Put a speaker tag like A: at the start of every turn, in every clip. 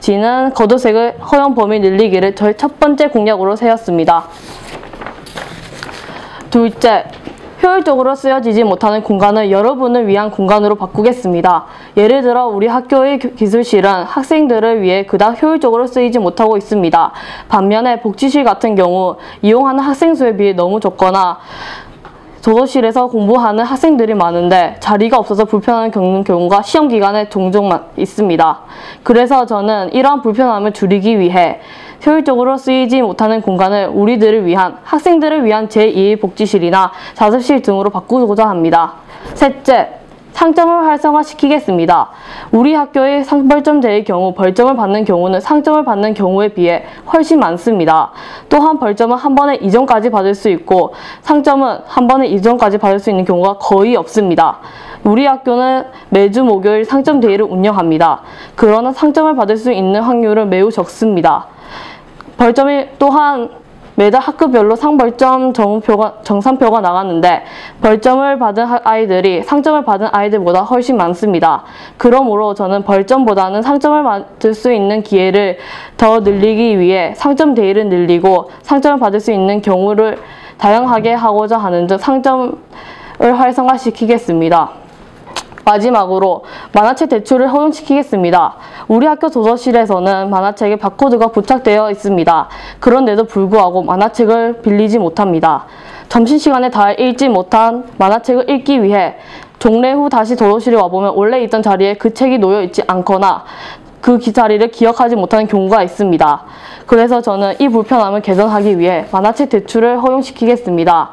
A: G는 겉옷색의 허용 범위 늘리기를 저희 첫 번째 공약으로 세웠습니다. 둘째, 효율적으로 쓰여지지 못하는 공간을 여러분을 위한 공간으로 바꾸겠습니다. 예를 들어 우리 학교의 기술실은 학생들을 위해 그닥 효율적으로 쓰이지 못하고 있습니다. 반면에 복지실 같은 경우 이용하는 학생 수에 비해 너무 적거나 도서실에서 공부하는 학생들이 많은데 자리가 없어서 불편함을 겪는 경우가 시험 기간에 종종 있습니다. 그래서 저는 이러한 불편함을 줄이기 위해 효율적으로 쓰이지 못하는 공간을 우리들을 위한, 학생들을 위한 제2의 복지실이나 자습실 등으로 바꾸고자 합니다. 셋째, 상점을 활성화시키겠습니다. 우리 학교의 벌점제의 경우 벌점을 받는 경우는 상점을 받는 경우에 비해 훨씬 많습니다. 또한 벌점은 한 번에 2점까지 받을 수 있고 상점은 한 번에 2점까지 받을 수 있는 경우가 거의 없습니다. 우리 학교는 매주 목요일 상점 데이를 운영합니다. 그러나 상점을 받을 수 있는 확률은 매우 적습니다. 벌점이 또한 매달 학급별로 상벌점 정산표가 나갔는데 벌점을 받은 아이들이 상점을 받은 아이들보다 훨씬 많습니다. 그러므로 저는 벌점보다는 상점을 받을 수 있는 기회를 더 늘리기 위해 상점 대회를 늘리고 상점을 받을 수 있는 경우를 다양하게 하고자 하는 등 상점을 활성화시키겠습니다. 마지막으로 만화책 대출을 허용시키겠습니다. 우리 학교 도서실에서는 만화책에 바코드가 부착되어 있습니다. 그런데도 불구하고 만화책을 빌리지 못합니다. 점심시간에 다 읽지 못한 만화책을 읽기 위해 종례 후 다시 도서실에 와보면 원래 있던 자리에 그 책이 놓여 있지 않거나 그 자리를 기억하지 못하는 경우가 있습니다. 그래서 저는 이 불편함을 개선하기 위해 만화책 대출을 허용시키겠습니다.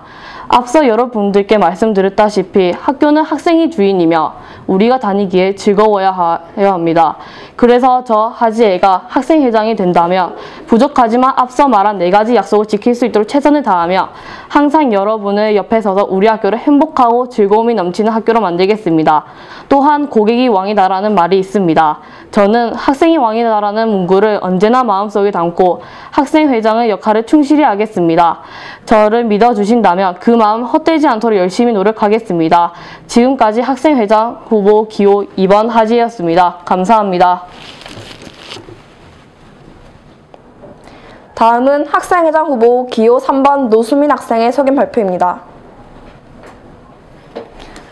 A: 앞서 여러분들께 말씀드렸다시피 학교는 학생이 주인이며 우리가 다니기에 즐거워야 해야 합니다. 그래서 저 하지애가 학생회장이 된다면 부족하지만 앞서 말한 4가지 약속을 지킬 수 있도록 최선을 다하며 항상 여러분의 옆에 서서 우리 학교를 행복하고 즐거움이 넘치는 학교로 만들겠습니다. 또한 고객이 왕이다라는 말이 있습니다. 저는 학생이 왕이다라는 문구를 언제나 마음속에 담고 학생회장의 역할을 충실히 하겠습니다. 저를 믿어주신다면 그 마음 헛되지 않도록 열심히 노력하겠습니다. 지금까지 학생회장 후보 기호 2번 하지혜였습니다. 감사합니다.
B: 다음은 학생회장 후보 기호 3번 노수민 학생의 소견 발표입니다.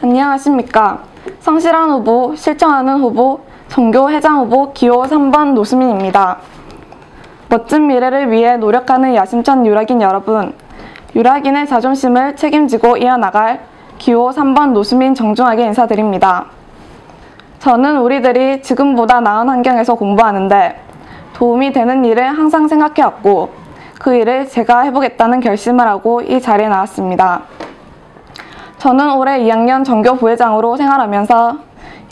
C: 안녕하십니까. 성실한 후보, 실천하는 후보, 전교회장 후보 기호 3번 노수민입니다. 멋진 미래를 위해 노력하는 야심찬 유락인 여러분, 유락인의 자존심을 책임지고 이어나갈 기호 3번 노수민 정중하게 인사드립니다. 저는 우리들이 지금보다 나은 환경에서 공부하는데 도움이 되는 일을 항상 생각해왔고 그 일을 제가 해보겠다는 결심을 하고 이 자리에 나왔습니다. 저는 올해 2학년 전교 부회장으로 생활하면서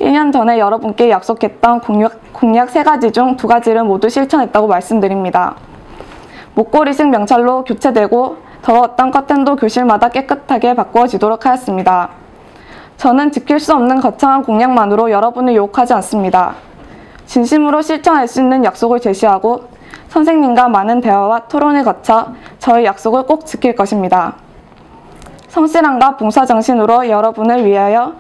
C: 1년 전에 여러분께 약속했던 공약 3가지 중 2가지를 모두 실천했다고 말씀드립니다. 목걸이식 명찰로 교체되고 더러웠던 커튼도 교실마다 깨끗하게 바꾸어지도록 하였습니다. 저는 지킬 수 없는 거창한 공약만으로 여러분을 유혹하지 않습니다. 진심으로 실천할 수 있는 약속을 제시하고 선생님과 많은 대화와 토론을 거쳐 저의 약속을 꼭 지킬 것입니다. 성실함과 봉사정신으로 여러분을 위하여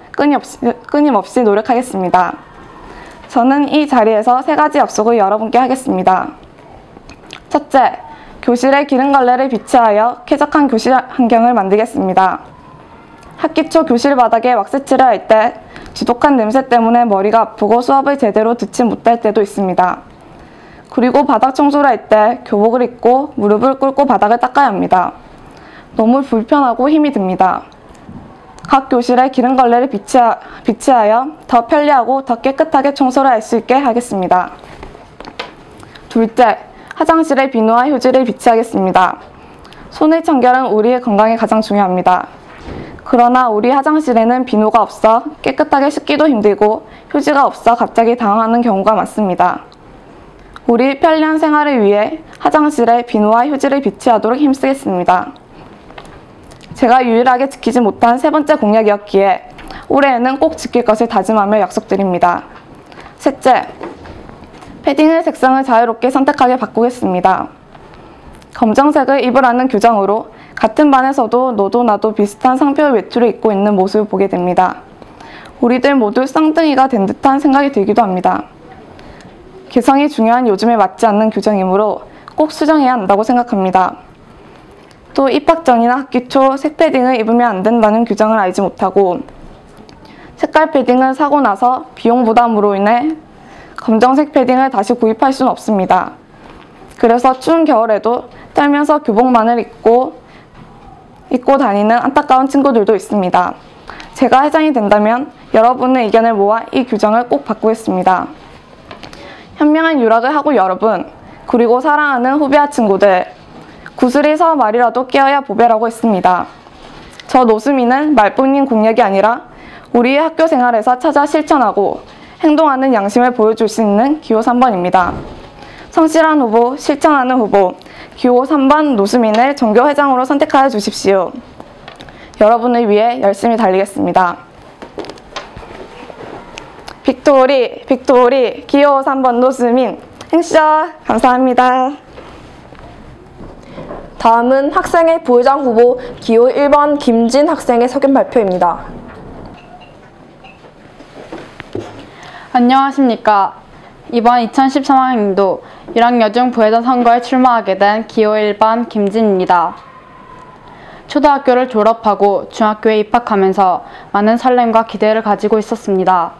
C: 끊임없이 노력하겠습니다. 저는 이 자리에서 3가지 약속을 여러분께 하겠습니다. 첫째, 교실에 기름걸레를 비치하여 쾌적한 교실 환경을 만들겠습니다. 학기 초 교실 바닥에 왁스칠을 할 때 지독한 냄새 때문에 머리가 아프고 수업을 제대로 듣지 못할 때도 있습니다. 그리고 바닥 청소를 할 때 교복을 입고 무릎을 꿇고 바닥을 닦아야 합니다. 너무 불편하고 힘이 듭니다. 각 교실에 기름걸레를 비치하여 더 편리하고 더 깨끗하게 청소를 할 수 있게 하겠습니다. 둘째, 화장실에 비누와 휴지를 비치하겠습니다. 손의 청결은 우리의 건강에 가장 중요합니다. 그러나 우리 화장실에는 비누가 없어 깨끗하게 씻기도 힘들고 휴지가 없어 갑자기 당황하는 경우가 많습니다. 우리 편리한 생활을 위해 화장실에 비누와 휴지를 비치하도록 힘쓰겠습니다. 제가 유일하게 지키지 못한 3번째 공약이었기에 올해에는 꼭 지킬 것을 다짐하며 약속드립니다. 셋째, 패딩의 색상을 자유롭게 선택하게 바꾸겠습니다. 검정색을 입으라는 규정으로 같은 반에서도 너도 나도 비슷한 상표 외투를 입고 있는 모습을 보게 됩니다. 우리들 모두 쌍둥이가 된 듯한 생각이 들기도 합니다. 개성이 중요한 요즘에 맞지 않는 규정이므로 꼭 수정해야 한다고 생각합니다. 또 입학 전이나 학기 초 색 패딩을 입으면 안 된다는 규정을 알지 못하고 색깔 패딩을 사고 나서 비용 부담으로 인해 검정색 패딩을 다시 구입할 수는 없습니다. 그래서 추운 겨울에도 떨면서 교복만을 입고 다니는 안타까운 친구들도 있습니다. 제가 회장이 된다면 여러분의 의견을 모아 이 규정을 꼭 바꾸겠습니다. 현명한 유락을 하고 여러분, 그리고 사랑하는 후배와 친구들, 구슬에서 말이라도 깨어야 보배라고 했습니다. 저 노수미는 말뿐인 공약이 아니라 우리의 학교 생활에서 찾아 실천하고 행동하는 양심을 보여줄 수 있는 기호 3번입니다. 성실한 후보, 실천하는 후보, 기호 3번 노수민을 전교회장으로 선택하여 주십시오. 여러분을 위해 열심히 달리겠습니다. 빅토리, 빅토리, 기호 3번 노수민, 행쇼 감사합니다.
B: 다음은 학생회 부회장 후보 기호 1번 김진 학생의 석연 발표입니다.
D: 안녕하십니까. 이번 2013학년도 유랑여중 부회장 선거에 출마하게 된 기호 1번 김진입니다. 초등학교를 졸업하고 중학교에 입학하면서 많은 설렘과 기대를 가지고 있었습니다.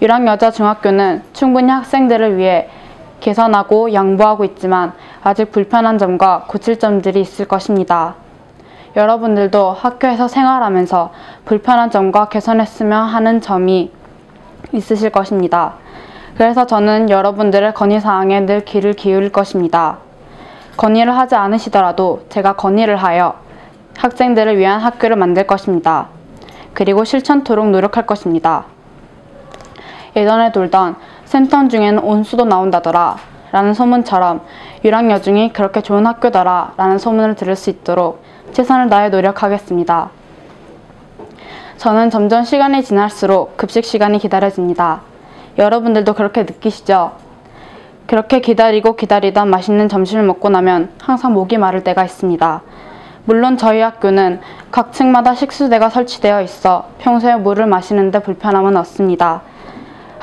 D: 유랑여자중학교는 충분히 학생들을 위해 개선하고 양보하고 있지만 아직 불편한 점과 고칠 점들이 있을 것입니다. 여러분들도 학교에서 생활하면서 불편한 점과 개선했으면 하는 점이 있으실 것입니다. 그래서 저는 여러분들의 건의사항에 늘 귀를 기울일 것입니다. 건의를 하지 않으시더라도 제가 건의를 하여 학생들을 위한 학교를 만들 것입니다. 그리고 실천토록 노력할 것입니다. 예전에 돌던 센텀 중에는 온수도 나온다더라 라는 소문처럼 유랑여중이 그렇게 좋은 학교더라 라는 소문을 들을 수 있도록 최선을 다해 노력하겠습니다. 저는 점점 시간이 지날수록 급식 시간이 기다려집니다. 여러분들도 그렇게 느끼시죠? 그렇게 기다리고 기다리던 맛있는 점심을 먹고 나면 항상 목이 마를 때가 있습니다. 물론 저희 학교는 각 층마다 식수대가 설치되어 있어 평소에 물을 마시는데 불편함은 없습니다.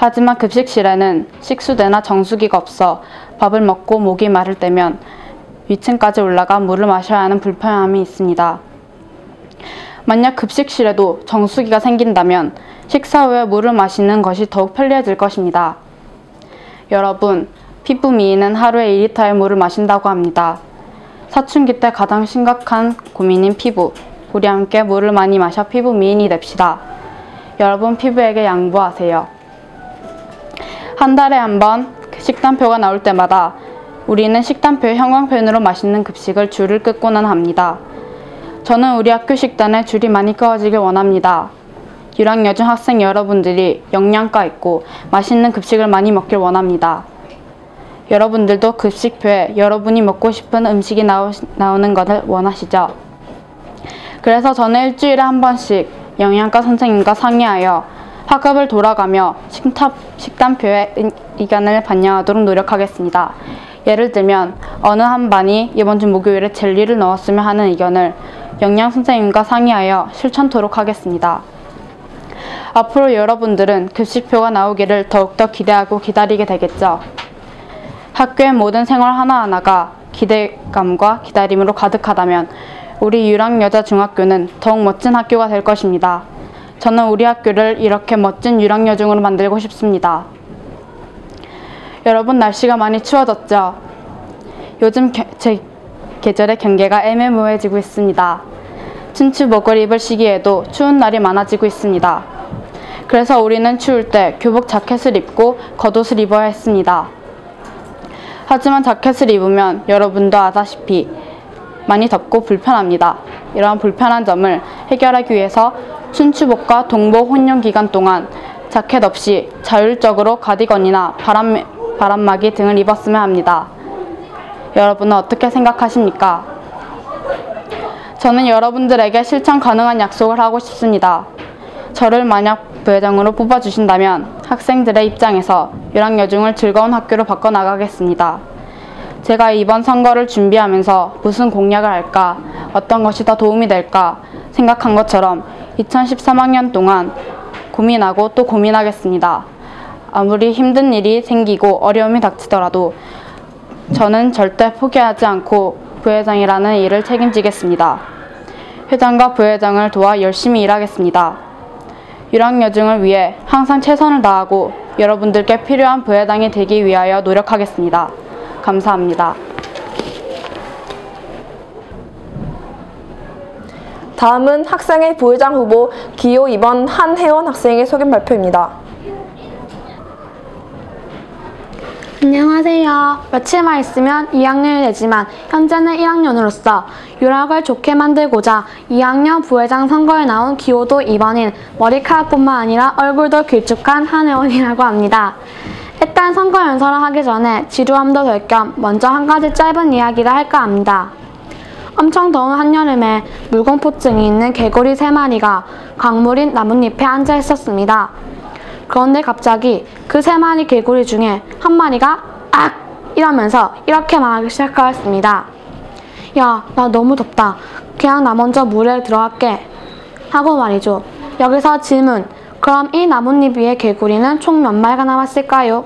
D: 하지만 급식실에는 식수대나 정수기가 없어 밥을 먹고 목이 마를 때면 위층까지 올라가 물을 마셔야 하는 불편함이 있습니다. 만약 급식실에도 정수기가 생긴다면 식사 후에 물을 마시는 것이 더욱 편리해질 것입니다. 여러분, 피부 미인은 하루에 2리터의 물을 마신다고 합니다. 사춘기 때 가장 심각한 고민인 피부. 우리 함께 물을 많이 마셔 피부 미인이 됩시다. 여러분 피부에게 양보하세요. 한 달에 한 번 식단표가 나올 때마다 우리는 식단표의 형광펜으로 맛있는 급식을 줄을 끊고는 합니다. 저는 우리 학교 식단에 줄이 많이 그어지길 원합니다. 유랑여중 학생 여러분들이 영양가 있고 맛있는 급식을 많이 먹길 원합니다. 여러분들도 급식표에 여러분이 먹고 싶은 음식이 나오는 것을 원하시죠? 그래서 저는 일주일에 한 번씩 영양가 선생님과 상의하여 학급을 돌아가며 식단표에 의견을 반영하도록 노력하겠습니다. 예를 들면 어느 한 반이 이번 주 목요일에 젤리를 넣었으면 하는 의견을 영양 선생님과 상의하여 실천토록 하겠습니다. 앞으로 여러분들은 급식표가 나오기를 더욱더 기대하고 기다리게 되겠죠. 학교의 모든 생활 하나하나가 기대감과 기다림으로 가득하다면 우리 유랑여자중학교는 더욱 멋진 학교가 될 것입니다. 저는 우리 학교를 이렇게 멋진 유랑여중으로 만들고 싶습니다. 여러분 날씨가 많이 추워졌죠? 요즘 제 계절의 경계가 애매모호해지고 있습니다. 춘추복을 입을 시기에도 추운 날이 많아지고 있습니다. 그래서 우리는 추울 때 교복 자켓을 입고 겉옷을 입어야 했습니다. 하지만 자켓을 입으면 여러분도 아다시피 많이 덥고 불편합니다. 이러한 불편한 점을 해결하기 위해서 춘추복과 동복 혼용 기간 동안 자켓 없이 자율적으로 가디건이나 바람막이 등을 입었으면 합니다. 여러분은 어떻게 생각하십니까? 저는 여러분들에게 실천 가능한 약속을 하고 싶습니다. 저를 만약 부회장으로 뽑아주신다면 학생들의 입장에서 유랑여중을 즐거운 학교로 바꿔나가겠습니다. 제가 이번 선거를 준비하면서 무슨 공약을 할까, 어떤 것이 더 도움이 될까 생각한 것처럼 2013학년 동안 고민하고 또 고민하겠습니다. 아무리 힘든 일이 생기고 어려움이 닥치더라도 저는 절대 포기하지 않고 부회장이라는 일을 책임지겠습니다. 회장과 부회장을 도와 열심히 일하겠습니다. 유랑여중을 위해 항상 최선을 다하고 여러분들께 필요한 부회장이 되기 위하여 노력하겠습니다. 감사합니다.
B: 다음은 학생회 부회장 후보 기호 2번 한혜원 학생의 소견 발표입니다.
E: 안녕하세요. 며칠만 있으면 2학년이 되지만 현재는 1학년으로서 유락을 좋게 만들고자 2학년 부회장 선거에 나온 기호도 2번인 머리카락뿐만 아니라 얼굴도 길쭉한 한혜원이라고 합니다. 일단 선거 연설을 하기 전에 지루함도 덜 겸 먼저 한 가지 짧은 이야기를 할까 합니다. 엄청 더운 한여름에 물공포증이 있는 개구리 3마리가 강물인 나뭇잎에 앉아 있었습니다. 그런데 갑자기 그 3마리 개구리 중에 한 마리가 악! 이러면서 이렇게 말하기 시작하였습니다. 야, 나 너무 덥다. 그냥 나 먼저 물에 들어갈게. 하고 말이죠. 여기서 질문. 그럼 이 나뭇잎 위에 개구리는 총 몇 마리가 남았을까요?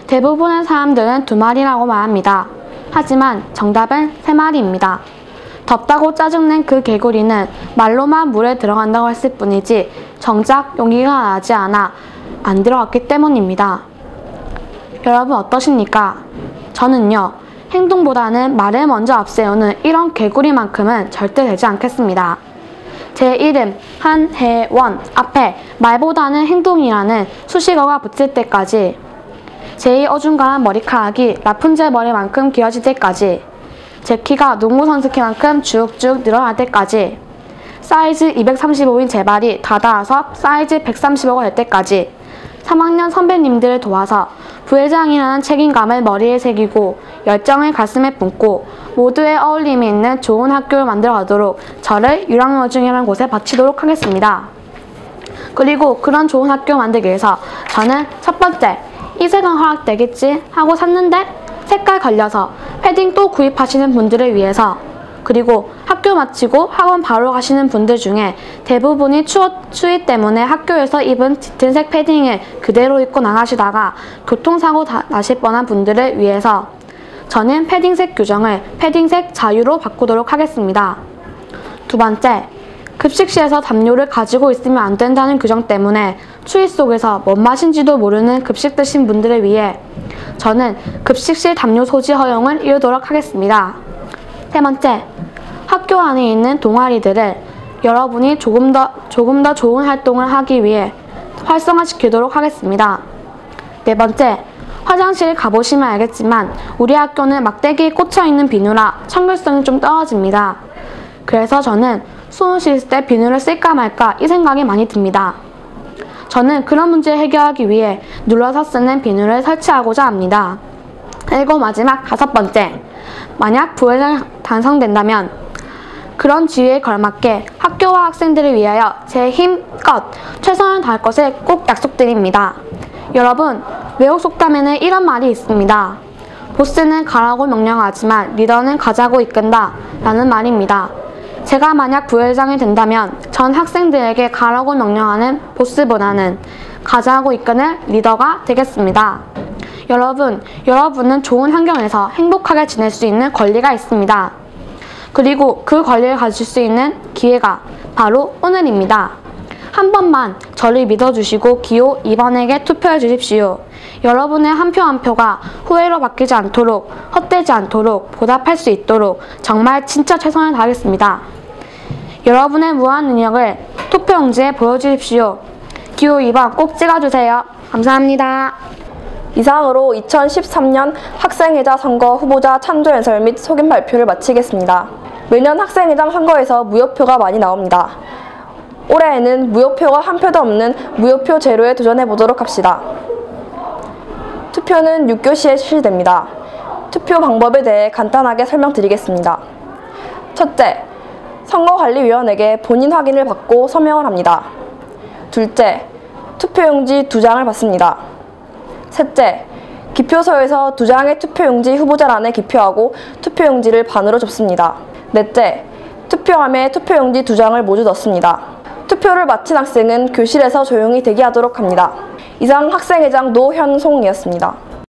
E: 대부분의 사람들은 2마리라고 말합니다. 하지만 정답은 3마리입니다. 덥다고 짜증낸 그 개구리는 말로만 물에 들어간다고 했을 뿐이지 정작 용기가 나지 않아 안 들어갔기 때문입니다. 여러분 어떠십니까? 저는요, 행동보다는 말을 먼저 앞세우는 이런 개구리만큼은 절대 되지 않겠습니다. 제 이름 한혜원 앞에 말보다는 행동이라는 수식어가 붙을 때까지, 제 어중간한 머리카락이 라푼젤 머리만큼 길어질 때까지, 제 키가 농구선수 키만큼 쭉쭉 늘어날 때까지, 사이즈 235인 제 발이 다 닿아서 사이즈 135가 될 때까지 3학년 선배님들을 도와서 부회장이라는 책임감을 머리에 새기고 열정을 가슴에 뿜고 모두의 어울림이 있는 좋은 학교를 만들어가도록 저를 유랑여중이라는 곳에 바치도록 하겠습니다. 그리고 그런 좋은 학교 만들기 위해서 저는 첫 번째, 이 색은 허락되겠지 하고 샀는데 색깔 걸려서 패딩 또 구입하시는 분들을 위해서, 그리고 학교 마치고 학원 바로 가시는 분들 중에 대부분이 추위 때문에 학교에서 입은 짙은 색 패딩을 그대로 입고 나가시다가 교통사고 나실 뻔한 분들을 위해서 저는 패딩색 규정을 패딩색 자유로 바꾸도록 하겠습니다. 두 번째, 급식실에서 담요를 가지고 있으면 안 된다는 규정 때문에 추위 속에서 뭔 맛인지도 모르는 급식 드신 분들을 위해 저는 급식실 담요 소지 허용을 이루도록 하겠습니다. 세 번째, 학교 안에 있는 동아리들을 여러분이 조금 더 좋은 활동을 하기 위해 활성화시키도록 하겠습니다. 네 번째, 화장실 가보시면 알겠지만 우리 학교는 막대기에 꽂혀있는 비누라 청결성이 좀 떨어집니다. 그래서 저는 손을 씻을 때 비누를 쓸까 말까 이 생각이 많이 듭니다. 저는 그런 문제를 해결하기 위해 눌러서 쓰는 비누를 설치하고자 합니다. 그리고 마지막 5번째, 만약 부회장이 당선된다면 그런 지위에 걸맞게 학교와 학생들을 위하여 제 힘껏 최선을 다할 것을 꼭 약속드립니다. 여러분, 외국 속담에는 이런 말이 있습니다. 보스는 가라고 명령하지만 리더는 가자고 이끈다 라는 말입니다. 제가 만약 부회장이 된다면 전 학생들에게 가라고 명령하는 보스보다는 가자고 이끄는 리더가 되겠습니다. 여러분은 좋은 환경에서 행복하게 지낼 수 있는 권리가 있습니다. 그리고 그 권리를 가질 수 있는 기회가 바로 오늘입니다. 한 번만 저를 믿어주시고 기호 2번에게 투표해 주십시오. 여러분의 한 표 한 표가 후회로 바뀌지 않도록, 헛되지 않도록 보답할 수 있도록 정말 진짜 최선을 다하겠습니다. 여러분의 무한 능력을 투표용지에 보여주십시오. 기호 2번 꼭 찍어주세요. 감사합니다.
B: 이상으로 2013년 학생회장 선거 후보자 찬조연설 및 소견 발표를 마치겠습니다. 매년 학생회장 선거에서 무효표가 많이 나옵니다. 올해에는 무효표가 한 표도 없는 무효표 제로에 도전해보도록 합시다. 투표는 6교시에 실시됩니다. 투표 방법에 대해 간단하게 설명드리겠습니다. 첫째, 선거관리위원에게 본인 확인을 받고 서명을 합니다. 둘째, 투표용지 2장을 받습니다. 셋째, 기표소에서 2장의 투표용지 후보자란에 기표하고 투표용지를 반으로 접습니다. 넷째, 투표함에 투표용지 2장을 모두 넣습니다. 투표를 마친 학생은 교실에서 조용히 대기하도록 합니다. 이상 학생회장 노현송이었습니다.